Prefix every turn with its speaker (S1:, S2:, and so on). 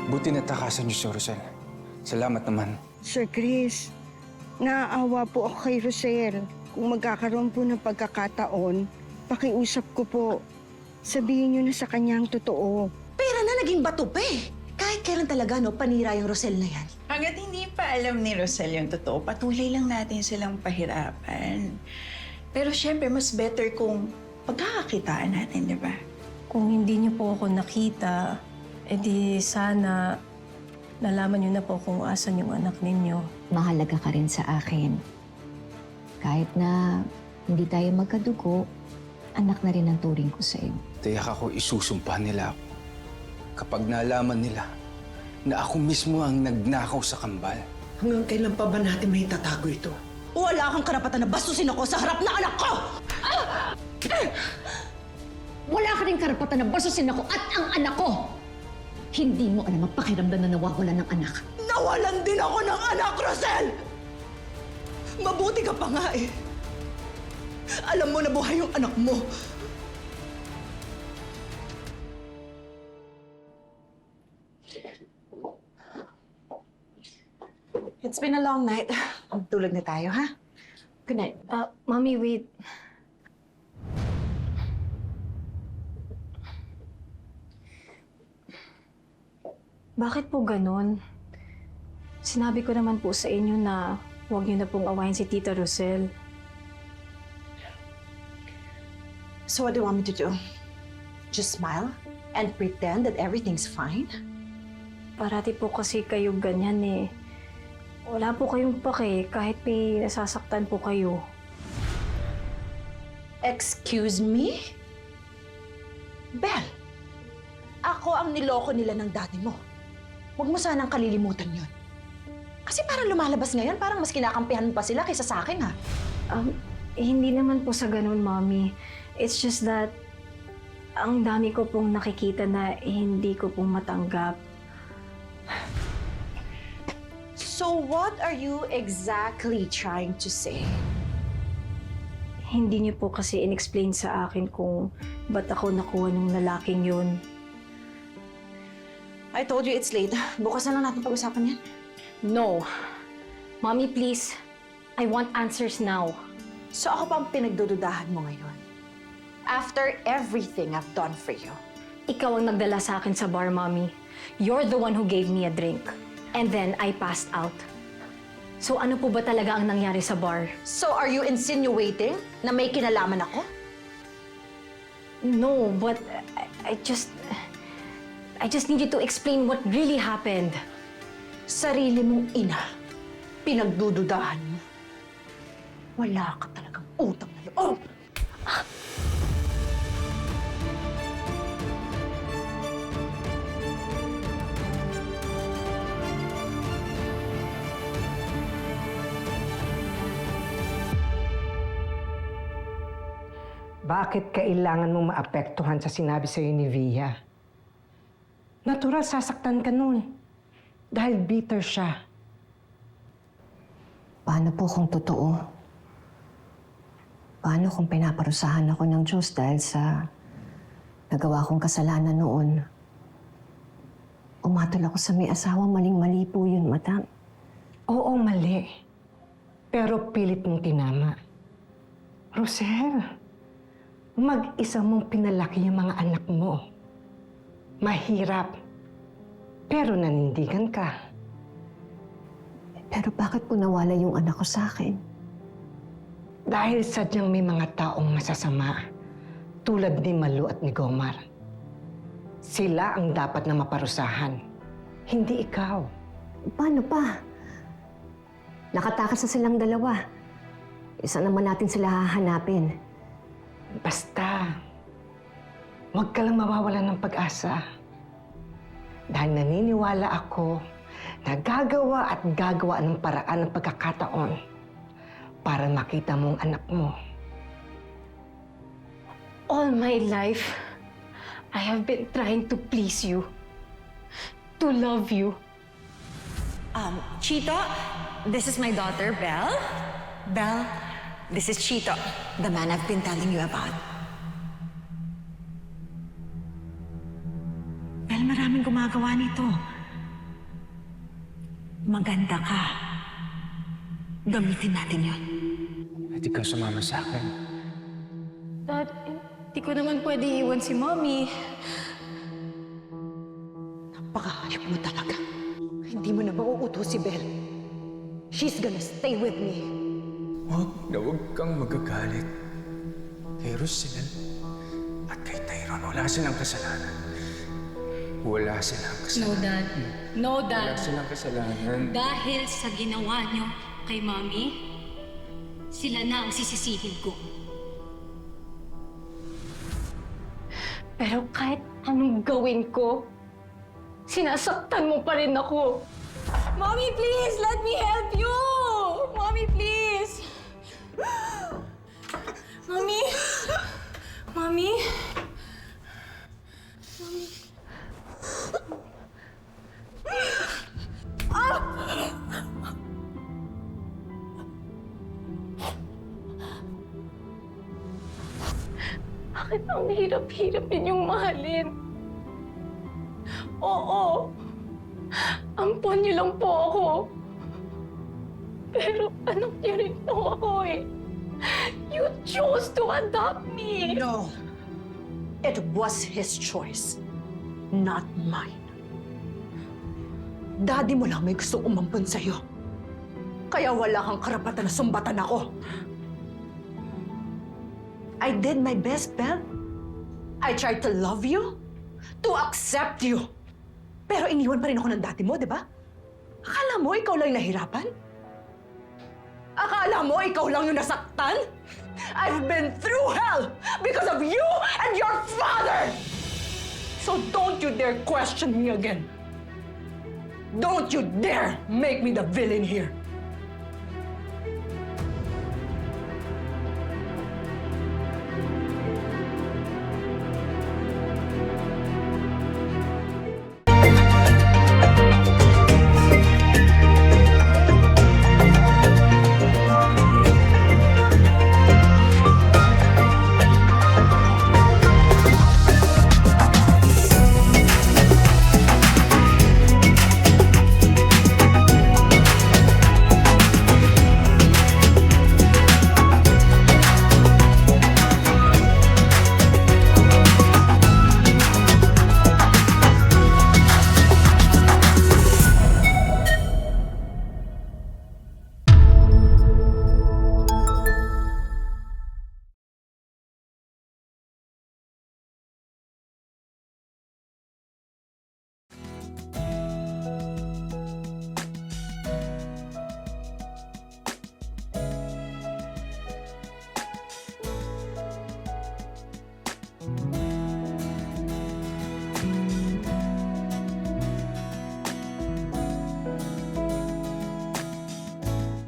S1: Buti natakasan niyo si Rosel. Salamat naman.
S2: Sir Chris, naaawa po ako kay Rosel. Kung magkakaroon po ng pagkakataon, pakiusap ko po. Sabihin niyo na sa kanya ang totoo.
S3: Pera na naging bato pa eh. Kahit kailan talaga, no, panira yung Rosel na yan.
S4: Hanggat hindi pa alam ni Rosel yung totoo, patuloy lang natin silang pahirapan. Pero syempre, mas better kung pagkakakitaan natin, di ba?
S5: Kung hindi niyo po ako nakita, edi sana nalaman niyo na po kung asan yung anak ninyo.
S6: Mahalaga ka rin sa akin. Kahit na hindi tayo magkadugo, anak na rin ang turing ko sa iyo.
S1: Tiyak ako isusumpa nila ako. Kapag nalaman nila na ako mismo ang nagnakaw sa kambal.
S7: Hanggang kailan pa ba natin may tatago ito?
S3: Wala kang karapatan na bastusin ako sa harap ng anak ko!
S6: Wala ka rin karapatan na basusin ako at ang anak ko! Hindi mo alam ang pakiramdam na nawawala ng anak.
S3: Nawalan din ako ng anak, Rosel! Mabuti ka pa nga eh. Alam mo na buhay yung anak mo. It's been a long night. Tulog na tayo, ha? Good night.
S5: Mommy, wait. Bakit po ganun? Sinabi ko naman po sa inyo na huwag niyo na pong awayin si Tita Rosel.
S3: So what do you want me to do? Just smile and pretend that everything's fine?
S5: Parati po kasi kayo ganyan eh. Wala po kayong pake kahit may nasasaktan po kayo.
S3: Excuse me? Belle, ako ang niloko nila ng daddy mo. Huwag mo sanang kalilimutan yun. Kasi parang lumalabas ngayon, parang mas kinakampihan pa sila kaysa sa akin, ha?
S5: Hindi naman po sa ganun, Mommy. It's just that ang dami ko pong nakikita na hindi ko pong matanggap.
S3: So what are you exactly trying to say?
S5: Hindi niyo po kasi in-explain sa akin kung ba't ako nakuha ng lalaking yun.
S3: I told you it's late. Bukas na lang natin pag-usapan yan.
S5: No. Mommy, please. I want answers now.
S3: So ako pa ang pinagdududahan mo ngayon. After everything I've done for you.
S5: Ikaw ang nagdala sa akin sa bar, Mommy. You're the one who gave me a drink. And then I passed out. So ano po ba talaga ang nangyari sa bar?
S3: So are you insinuating na may kinalaman ako?
S5: No, but I just need you to explain what really happened.
S3: Sarili mong ina, pinagdududahan mo. Wala ka talagang utang na loob.
S7: Bakit kailangan mong maapektuhan sa sinabi sa'yo ni Via? Natural, sasaktan ka nun. Dahil bitter siya.
S6: Paano po kung totoo? Paano kung pinaparusahan ako ng Diyos dahil sa nagawa kong kasalanan noon? Umatol ako sa may asawa, maling-mali po yun, madam.
S7: Oo, mali. Pero pilit mong tinama. Rosel, mag-isa mong pinalaki yung mga anak mo. Mahirap. Pero nanindigan ka.
S6: Pero bakit po nawala yung anak ko sa akin?
S7: Dahil sadyang may mga taong masasama, tulad ni Malu at ni Gomar. Sila ang dapat na maparusahan, hindi ikaw.
S6: Paano pa? Nakatakas na silang dalawa. Isa naman natin sila hahanapin.
S7: Basta, huwag ka lang mawawalan ng pag-asa. Dahil naniniwala ako na gagawa at gagawa ng paraan ng pagkakataon para makita mo ang anak mo.
S5: All my life, I have been trying to please you, to love you.
S3: Chito, this is my daughter, Belle. Belle, this is Chito, the man I've been telling you about. Belle, maraming gumagawa nito. Maganda ka. Gamitin natin yon.
S1: Pwede kang sumama sa akin.
S5: Dad, hindi ko naman pwede iwan si Mommy.
S3: Napakahayop mo talaga. Hindi mo na mauuto si Belle. She's gonna stay with me.
S1: Huwag kang magagalit. Kay Rosel at kay Tyrone, wala silang kasalanan. Wala silang
S5: No,
S1: kasalanan.
S5: Dad. No,
S1: Wala
S5: Dad.
S1: silang kasalanan.
S5: Dahil sa ginawa niyo kay Mommy, sila na ang sisisihin ko. Pero kahit anong gawin ko, sinasaktan mo pa rin ako. Mommy, please! Let me help you! Mommy, please! Mommy? Mommy? Bakit ang hirap-hirap ninyong mahalin? Oo, ampon niyo lang po ako. Pero anak niyo rin po ako eh. You chose to adopt me.
S3: No. It was his choice, not mine. Daddy mo lang may gusto umampun sa'yo. Kaya wala kang karapatan na sumbatan ako. I did my best, Belle. I tried to love you, to accept you. Pero iniwan pa rin ako ng dati mo, di ba? Akala mo ikaw lang yung nahirapan? Akala mo ikaw lang yung nasaktan? I've been through hell because of you and your father! So don't you dare question me again. Don't you dare make me the villain here.